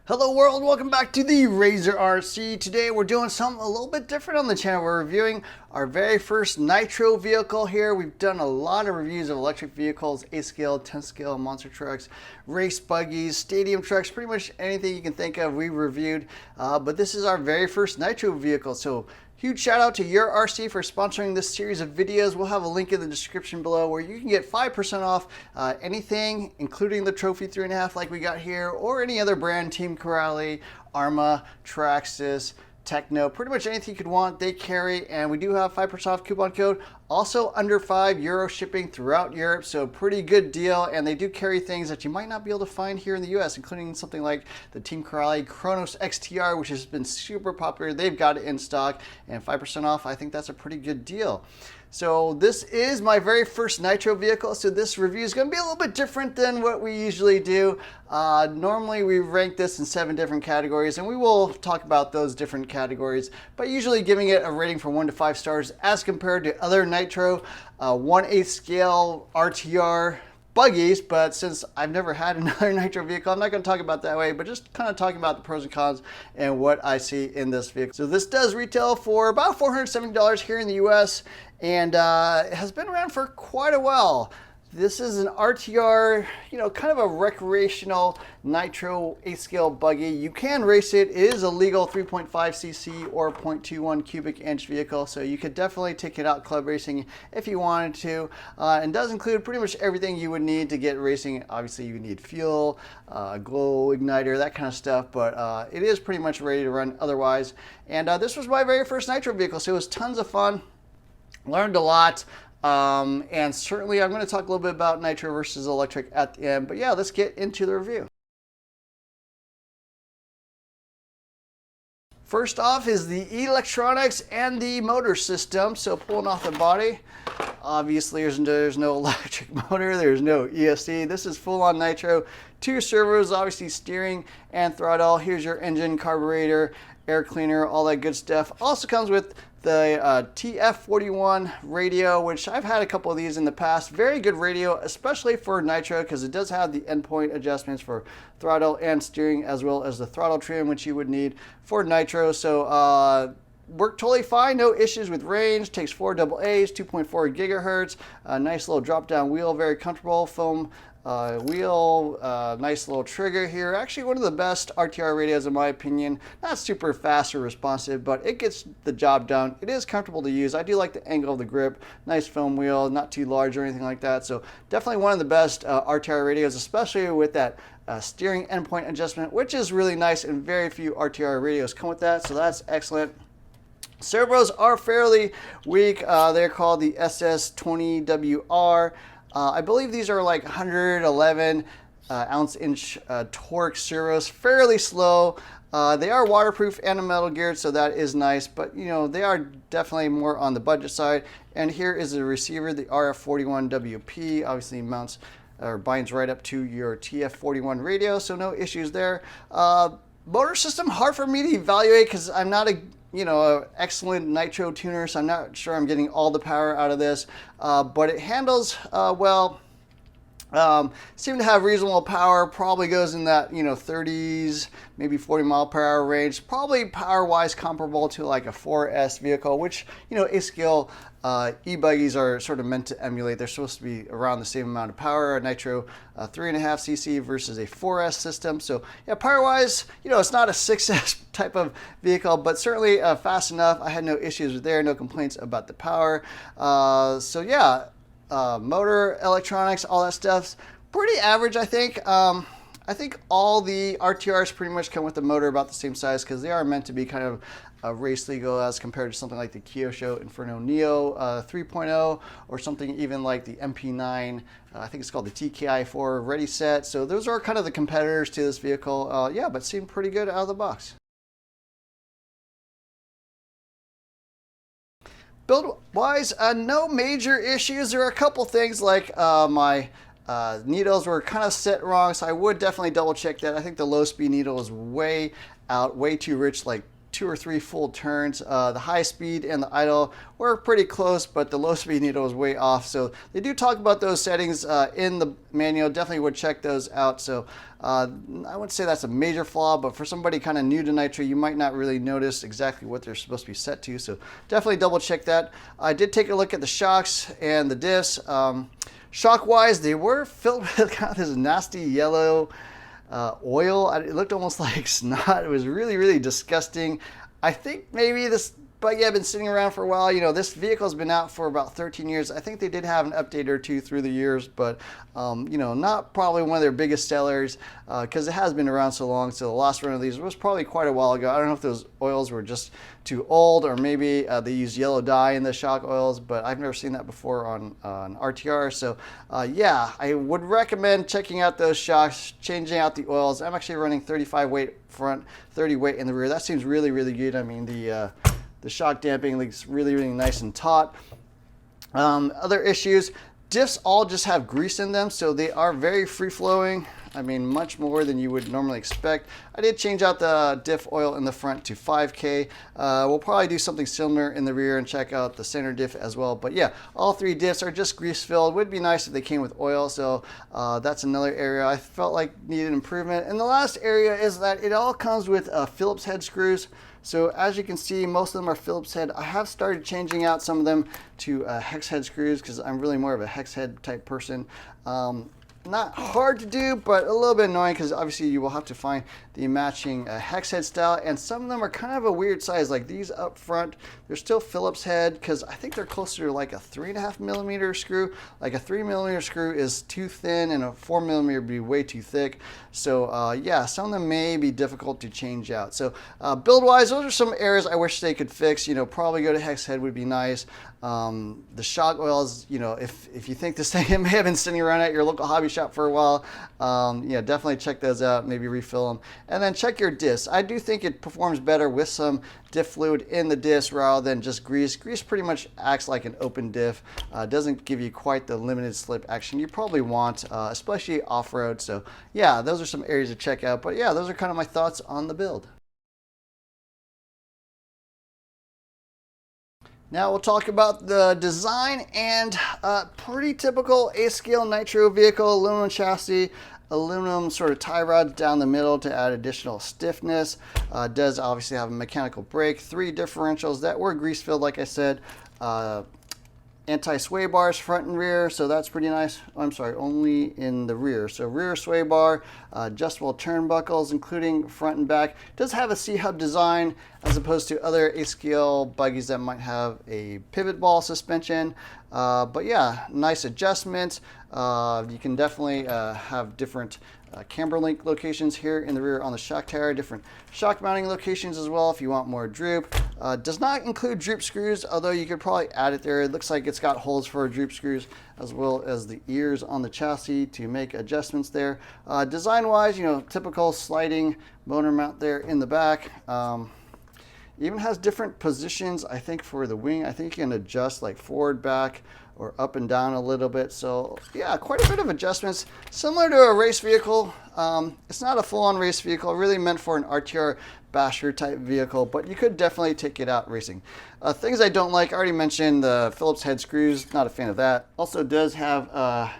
Hello world, welcome back to the Razor RC. Today we're doing something a little bit different on the channel. We're reviewing our very first Nitro vehicle here. We've done a lot of reviews of electric vehicles, 8-scale, 10-scale, monster trucks, race buggies, stadium trucks, pretty much anything you can think of we've reviewed. But this is our very first Nitro vehicle. So huge shout out to Your RC for sponsoring this series of videos. We'll have a link in the description below where you can get 5% off anything, including the Trophy 3.5 like we got here, or any other brand, Team Corrali, Arma, Traxxas, Techno, pretty much anything you could want, they carry. And we do have 5% off coupon code. Also under €5 shipping throughout Europe, so pretty good deal. And they do carry things that you might not be able to find here in the US, including something like the Team Corrali Kronos XTR, which has been super popular. They've got it in stock, and 5% off, I think that's a pretty good deal. So this is my very first Nitro vehicle, so this review is going to be a little bit different than what we usually do. Normally we rank this in 7 different categories, and we will talk about those different categories, but usually giving it a rating from 1 to 5 stars as compared to other Nitro 1/8 scale RTR buggies. But since I've never had another Nitro vehicle, I'm not going to talk about that way, but just kind of talking about the pros and cons and what I see in this vehicle. So this does retail for about $470 here in the US, and it has been around for quite a while. This is an RTR, kind of a recreational Nitro 8-scale buggy. You can race it. It is a legal 3.5cc or 0.21 cubic inch vehicle, so you could definitely take it out club racing if you wanted to. And does include pretty much everything you would need to get racing. Obviously, you need fuel, glow igniter, that kind of stuff, but it is pretty much ready to run otherwise. And this was my very first Nitro vehicle, so it was tons of fun. Learned a lot. And certainly I'm going to talk a little bit about Nitro versus electric at the end, but yeah, let's get into the review. First off is the electronics and the motor system. So pulling off the body, obviously there's no electric motor, there's no ESC. This is full on Nitro. 2 servos, obviously steering and throttle. Here's your engine, carburetor, air cleaner, all that good stuff. Also comes with the TF41 radio, which I've had a couple of these in the past. Very good radio, especially for Nitro, because it does have the endpoint adjustments for throttle and steering, as well as the throttle trim, which you would need for Nitro. So worked totally fine, no issues with range. Takes 4 AA's, 2.4 gigahertz. Nice little drop down wheel, very comfortable. Foam wheel, nice little trigger here. Actually one of the best RTR radios in my opinion. Not super fast or responsive, but it gets the job done. It is comfortable to use. I do like the angle of the grip. Nice foam wheel, not too large or anything like that. So definitely one of the best RTR radios, especially with that steering endpoint adjustment, which is really nice, and very few RTR radios come with that, so that's excellent. Servos are fairly weak. They're called the SS20WR. I believe these are like 111 ounce-inch torque servos, fairly slow. They are waterproof and metal geared, so that is nice, but they are definitely more on the budget side. And here is the receiver, the RF41WP, obviously mounts or binds right up to your TF41 radio, so no issues there. Motor system, hard for me to evaluate because I'm not a excellent Nitro tuner, so I'm not sure I'm getting all the power out of this, but it handles well. Seem to have reasonable power, probably goes in that 30s, maybe 40 mile per hour range, probably power wise comparable to like a 4S vehicle, which 8-scale e-buggies are sort of meant to emulate. They're supposed to be around the same amount of power. A Nitro 3.5cc versus a 4S system. So yeah, power wise, it's not a 6S type of vehicle, but certainly fast enough. I had no issues there, no complaints about the power. So yeah, motor, electronics, all that stuff's pretty average, I think. I think all the RTRs pretty much come with a motor about the same size because they are meant to be kind of race legal as compared to something like the Kyosho Inferno Neo 3.0 or something even like the MP9. I think it's called the TKI4 Ready Set. So those are kind of the competitors to this vehicle. Yeah, but seem pretty good out of the box. Build-wise, no major issues. There are a couple things like my needles were kind of set wrong, so I would definitely double check that. I think the low speed needle is way out, way too rich, like 2 or 3 full turns. The high speed and the idle were pretty close, but the low speed needle was way off. So they do talk about those settings in the manual. Definitely would check those out. So I wouldn't say that's a major flaw, but for somebody kind of new to Nitro, you might not really notice exactly what they're supposed to be set to. So definitely double check that. I did take a look at the shocks and the diffs. Shock wise, they were filled with kind of this nasty yellow oil. It looked almost like snot. It was really, really disgusting. I think maybe this Buggy had been sitting around for a while. You know, this vehicle's been out for about 13 years. I think they did have an update or two through the years, but you know, not probably one of their biggest sellers because it has been around so long. So the last run of these was probably quite a while ago. I don't know if those oils were just too old or maybe they use yellow dye in the shock oils, but I've never seen that before on RTR. So yeah, I would recommend checking out those shocks, changing out the oils. I'm actually running 35 weight front, 30 weight in the rear. That seems really, really good. I mean, the shock damping looks really, really nice and taut. Other issues, diffs all just have grease in them, so they are very free-flowing. I mean, much more than you would normally expect. I did change out the diff oil in the front to 5K. We'll probably do something similar in the rear and check out the center diff as well. But yeah, all 3 diffs are just grease-filled. Would be nice if they came with oil, so that's another area I felt like needed improvement. And the last area is that it all comes with Phillips head screws. So as you can see, most of them are Phillips head. I have started changing out some of them to hex head screws because I'm really more of a hex head type person. Not hard to do, but a little bit annoying because obviously you will have to find the matching hex head style, and some of them are kind of a weird size. Like these up front, they're still Phillips head because I think they're closer to like a 3.5 millimeter screw. Like a 3 millimeter screw is too thin and a 4 millimeter would be way too thick. So yeah, some of them may be difficult to change out. So build wise, those are some areas I wish they could fix. You know, probably go to hex head would be nice. The shock oils, you know, if you think this thing may have been sitting around at your local hobby shop for a while, yeah, definitely check those out, maybe refill them. And then check your diffs. I do think it performs better with some diff fluid in the diffs rather than just grease. Grease pretty much acts like an open diff. Doesn't give you quite the limited slip action you probably want, especially off-road. So yeah, those are some areas to check out. But yeah, those are kind of my thoughts on the build. Now we'll talk about the design, and pretty typical A-scale Nitro vehicle, aluminum chassis, aluminum sort of tie rods down the middle to add additional stiffness. Does obviously have a mechanical brake, 3 differentials that were grease filled, like I said. Anti-sway bars front and rear, so that's pretty nice. I'm sorry, only in the rear. So rear sway bar, adjustable turnbuckles, including front and back. Does have a C-hub design as opposed to other A-scale buggies that might have a pivot ball suspension. But yeah, nice adjustments. You can definitely have different camber link locations here in the rear on the shock tower, different shock mounting locations as well if you want more droop. Does not include droop screws, although you could probably add it there. It looks like it's got holes for droop screws as well as the ears on the chassis to make adjustments there. Design wise, you know, typical sliding motor mount there in the back. Even has different positions, I think, for the wing. I think you can adjust like forward, back, or up and down a little bit. So yeah, quite a bit of adjustments. Similar to a race vehicle. It's not a full-on race vehicle, really meant for an RTR basher type vehicle, but you could definitely take it out racing. Things I don't like, I already mentioned the Phillips head screws, not a fan of that. Also does have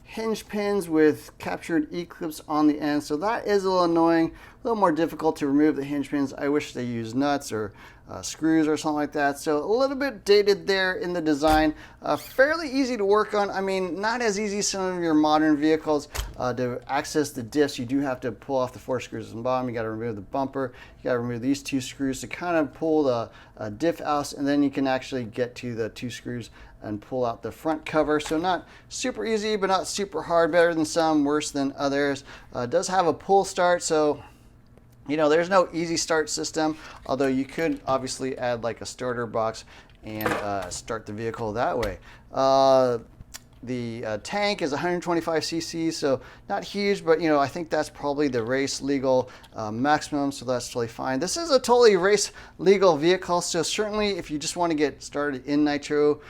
hinge pins with captured E-clips on the end, so that is a little annoying, a little more difficult to remove the hinge pins. I wish they used nuts or screws or something like that. So a little bit dated there in the design. Fairly easy to work on. I mean, not as easy as some of your modern vehicles. To access the diffs, you do have to pull off the 4 screws on the bottom. You got to remove the bumper. You got to remove these 2 screws to kind of pull the diff out, and then you can actually get to the 2 screws and pull out the front cover. So not super easy, but not super hard. Better than some, worse than others. Does have a pull start, so you know, there's no easy start system, although you could obviously add like a starter box and start the vehicle that way. The tank is 125 cc, so not huge, but you know, I think that's probably the race legal maximum, so that's totally fine. This is a totally race legal vehicle, so certainly if you just want to get started in Nitro,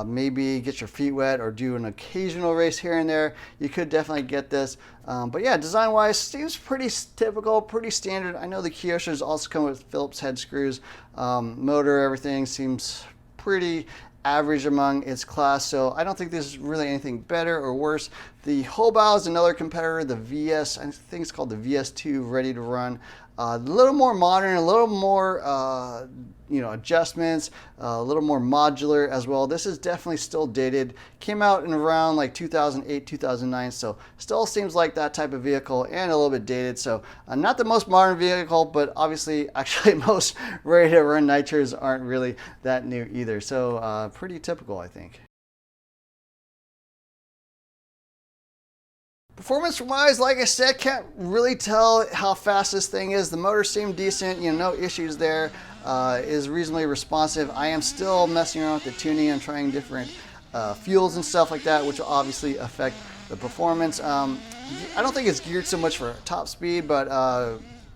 maybe get your feet wet or do an occasional race here and there, you could definitely get this. But yeah, design-wise, seems pretty typical, pretty standard. I know the Kyoshi's also come with Phillips head screws. Motor, everything seems pretty average among its class, so I don't think this is really anything better or worse. The Hobao is another competitor, the VS, I think it's called the VS2 Ready to Run. A little more modern, a little more adjustments, a little more modular as well. This is definitely still dated. Came out in around like 2008, 2009, so still seems like that type of vehicle and a little bit dated. So not the most modern vehicle, but obviously actually most ready to run nitros aren't really that new either. So pretty typical, I think. Performance-wise, like I said, can't really tell how fast this thing is. The motor seemed decent, no issues there. Is reasonably responsive. I am still messing around with the tuning and trying different fuels and stuff like that, which will obviously affect the performance. I don't think it's geared so much for top speed, but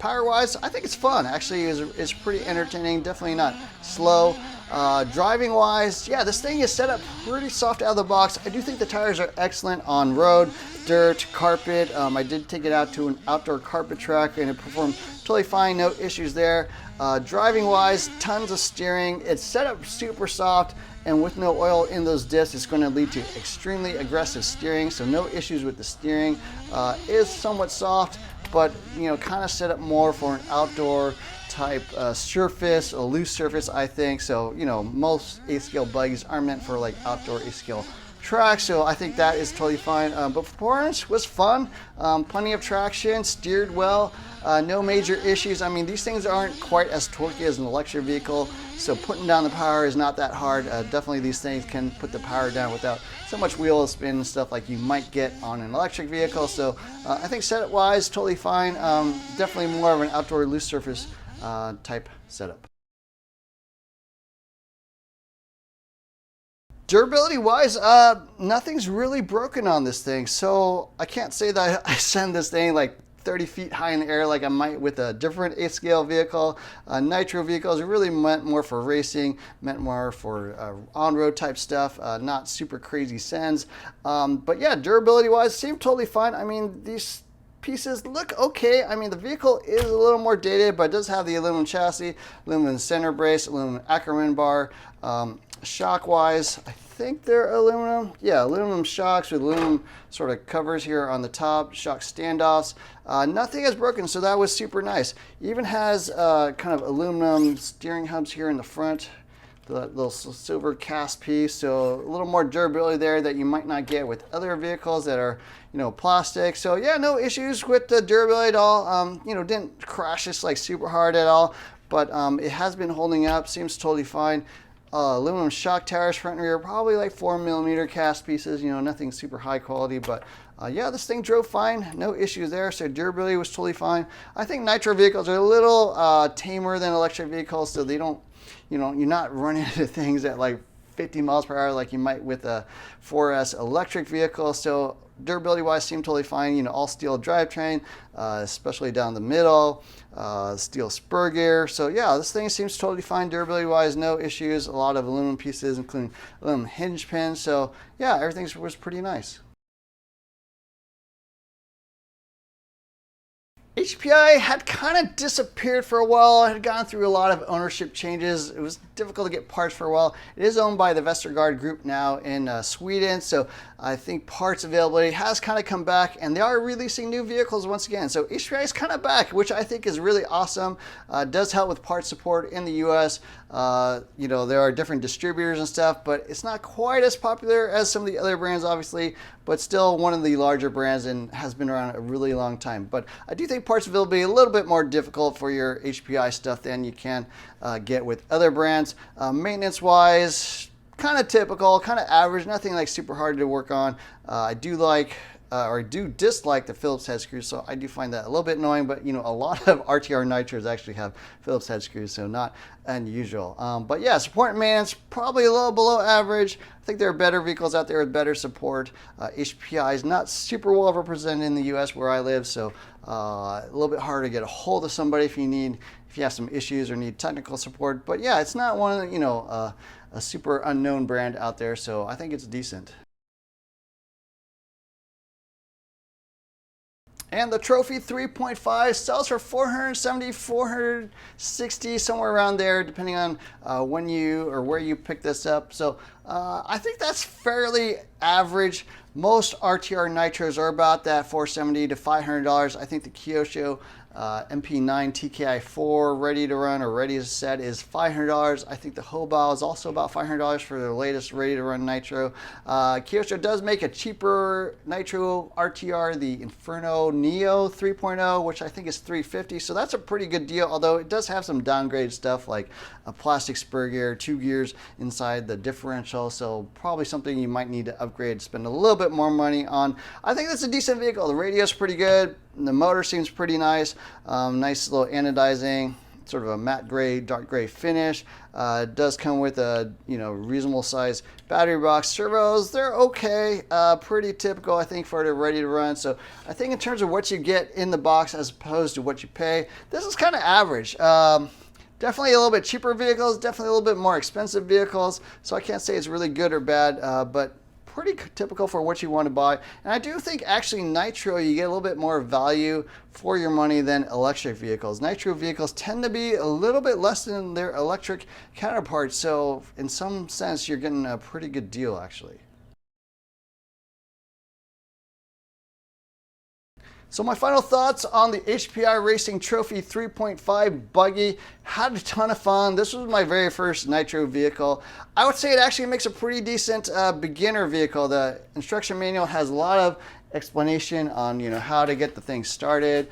power-wise, I think it's fun. Actually, it's pretty entertaining. Definitely not slow. Driving-wise, yeah, this thing is set up pretty soft out of the box. I do think the tires are excellent on road, dirt, carpet. I did take it out to an outdoor carpet track and it performed totally fine, no issues there. Driving-wise, tons of steering. It's set up super soft, and with no oil in those discs, it's going to lead to extremely aggressive steering, so no issues with the steering. Is somewhat soft, but kind of set up more for an outdoor type surface, a loose surface, I think. So most 8-scale buggies are meant for like outdoor 8-scale tracks, so I think that is totally fine. But performance was fun, plenty of traction, steered well, no major issues. I mean, these things aren't quite as torquey as an electric vehicle, so putting down the power is not that hard. Definitely these things can put the power down without so much wheel spin and stuff like you might get on an electric vehicle. So I think setup wise, totally fine. Definitely more of an outdoor loose surface type setup. Durability wise, nothing's really broken on this thing, so I can't say that I send this thing like 30 feet high in the air like I might with a different 8-scale vehicle. Nitro vehicles are really meant more for racing, meant more for on-road type stuff, not super crazy sends. But yeah, durability wise, seem totally fine. I mean, these pieces look okay. I mean, the vehicle is a little more dated, but it does have the aluminum chassis, aluminum center brace, aluminum Ackerman bar. Shock wise, I think they're aluminum. Yeah, aluminum shocks with aluminum sort of covers here on the top, shock standoffs. Nothing is broken, so that was super nice. Even has kind of aluminum steering hubs here in the front, the little silver cast piece, so a little more durability there that you might not get with other vehicles that are plastic. So yeah, no issues with the durability at all. Didn't crash this like super hard at all, but it has been holding up, seems totally fine. Aluminum shock tires front and rear, probably like 4mm cast pieces, nothing super high quality, but yeah, this thing drove fine, no issues there, so durability was totally fine. I think nitro vehicles are a little tamer than electric vehicles, so they don't, you're not running into things at like 50 miles per hour like you might with a 4S electric vehicle. So durability wise seemed totally fine. All steel drivetrain, especially down the middle, steel spur gear. So yeah, this thing seems totally fine durability wise, no issues. A lot of aluminum pieces, including aluminum hinge pins. So yeah, everything was pretty nice. HPI had kind of disappeared for a while. It had gone through a lot of ownership changes. It was difficult to get parts for a while. It is owned by the Vestergaard Group now in Sweden, so I think parts availability has kind of come back, and they are releasing new vehicles once again. So HPI is kind of back, which I think is really awesome. Does help with parts support in the US. There are different distributors and stuff, but it's not quite as popular as some of the other brands, obviously, but still one of the larger brands and has been around a really long time. But I do think parts availability a little bit more difficult for your HPI stuff than you can get with other brands. Maintenance wise, kind of typical, kind of average, nothing like super hard to work on. I do like or do dislike the Phillips head screws, so I do find that a little bit annoying, but you know, a lot of RTR Nitros actually have Phillips head screws, so not unusual. But yeah, support and maintenance, probably a little below average. I think there are better vehicles out there with better support. HPI is not super well represented in the US where I live, so a little bit harder to get a hold of somebody if you have some issues or need technical support. But yeah, it's not one of, you know, a super unknown brand out there, so I think it's decent. And the Trophy 3.5 sells for $470, $460, somewhere around there, depending on when you or where you pick this up. So I think that's fairly average. Most RTR Nitros are about that $470 to $500. I think the Kyosho MP9 TKI4 ready to run or ready to set is $500. I think the Hobao is also about $500 for their latest ready to run Nitro. Kyosho does make a cheaper Nitro RTR, the Inferno Neo 3.0, which I think is $350. So that's a pretty good deal, although it does have some downgrade stuff like a plastic spur gear, 2 gears inside the differential. So probably something you might need to upgrade, spend a little bit more money on. I think that's a decent vehicle. The radio's pretty good. The motor seems pretty nice. Nice little anodizing, sort of a matte gray, dark gray finish. It does come with a reasonable size battery box. Servos, they're okay, pretty typical I think for it ready to run. So I think in terms of what you get in the box as opposed to what you pay, this is kind of average. Definitely a little bit cheaper vehicles, definitely a little bit more expensive vehicles. So I can't say it's really good or bad, but pretty typical for what you want to buy. And I do think actually Nitro, you get a little bit more value for your money than electric vehicles. Nitro vehicles tend to be a little bit less than their electric counterparts. So in some sense, you're getting a pretty good deal actually. So my final thoughts on the HPI Racing Trophy 3.5 Buggy. Had a ton of fun. This was my very first Nitro vehicle. I would say it actually makes a pretty decent beginner vehicle. The instruction manual has a lot of explanation on how to get the thing started,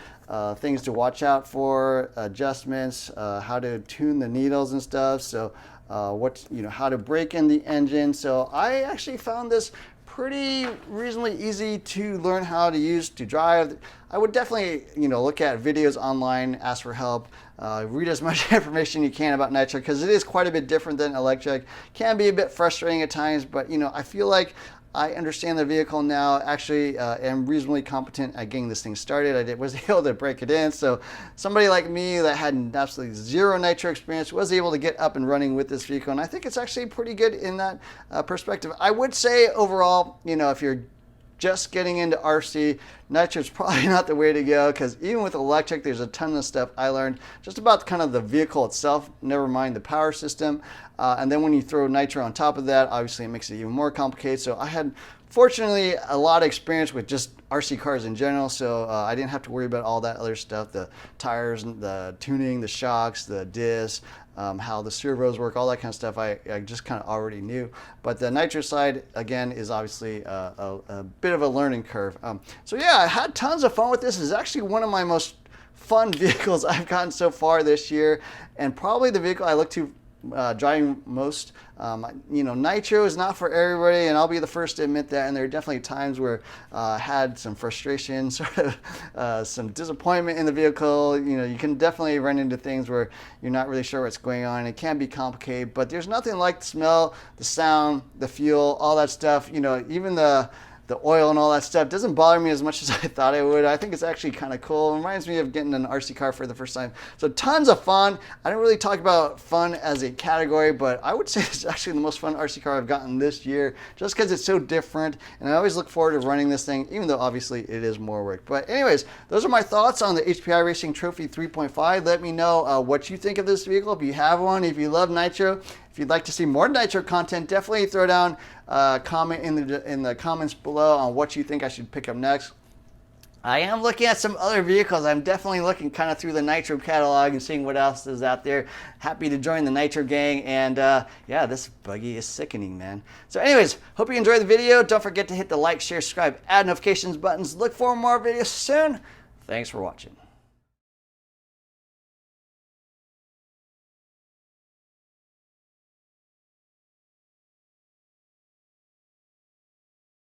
things to watch out for, adjustments, how to tune the needles and stuff. So how to break in the engine. So I actually found this pretty reasonably easy to learn how to use to drive. I would definitely look at videos online, ask for help, read as much information you can about Nitro because it is quite a bit different than electric. Can be a bit frustrating at times, but I feel like I understand the vehicle now, actually am reasonably competent at getting this thing started. I was able to break it in. So somebody like me that had absolutely zero Nitro experience was able to get up and running with this vehicle. And I think it's actually pretty good in that perspective. I would say overall, if you're just getting into RC, Nitro is probably not the way to go because even with electric, there's a ton of stuff I learned just about kind of the vehicle itself, never mind the power system. And then when you throw Nitro on top of that, obviously it makes it even more complicated. So I had, fortunately, a lot of experience with just RC cars in general, so I didn't have to worry about all that other stuff, the tires, the tuning, the shocks, the discs, how the servos work, all that kind of stuff I just kind of already knew. But the Nitro side, again, is obviously a bit of a learning curve. So yeah, I had tons of fun with this. It's actually one of my most fun vehicles I've gotten so far this year, and probably the vehicle I look to driving most. Nitro is not for everybody, and I'll be the first to admit that. And there are definitely times where I had some frustration, sort of some disappointment in the vehicle. You can definitely run into things where you're not really sure what's going on. It can be complicated, but there's nothing like the smell, the sound, the fuel, all that stuff. Even the oil and all that stuff doesn't bother me as much as I thought it would. I think it's actually kind of cool. It reminds me of getting an RC car for the first time. So tons of fun. I don't really talk about fun as a category, but I would say it's actually the most fun RC car I've gotten this year just because it's so different. And I always look forward to running this thing, even though obviously it is more work. But anyways, those are my thoughts on the HPI Racing Trophy 3.5. Let me know what you think of this vehicle. If you have one, if you love Nitro, if you'd like to see more Nitro content, definitely throw down a comment in the comments below on what you think I should pick up next. I am looking at some other vehicles. I'm definitely looking kind of through the Nitro catalog and seeing what else is out there. Happy to join the Nitro gang, and yeah, this Buggy is sickening, man. So anyways, hope you enjoyed the video. Don't forget to hit the like, share, subscribe, add notifications buttons. Look for more videos soon. Thanks for watching.